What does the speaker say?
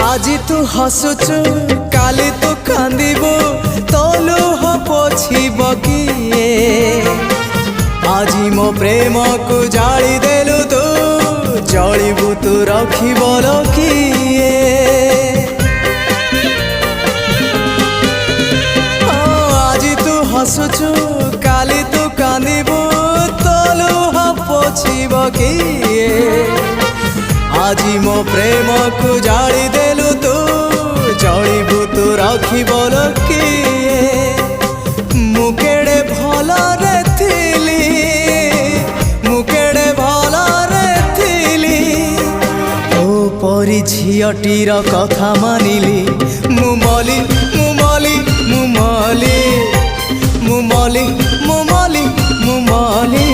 আজি তু হসুচু কালি তু কান্দিবু তলু পছিব কিয়ে আজি মো প্রেম কু জালি দেলু তু জলিবু তু রখিব কিয়ে আজি তু হসুচু কালি তু কান্দিবু তলু পছিব কিয়ে আজি মো প্রেম কু জালি দেলু তু জলিবু তু রখিব কিয়ে মু কেড়ে ভলরে থিলি মু কেড়ে ভলরে থিলি ও পরি ঝিয়টির কথা মানিলি মু মলি মু মলি মু মলি মু মলি মু মলি মু মলি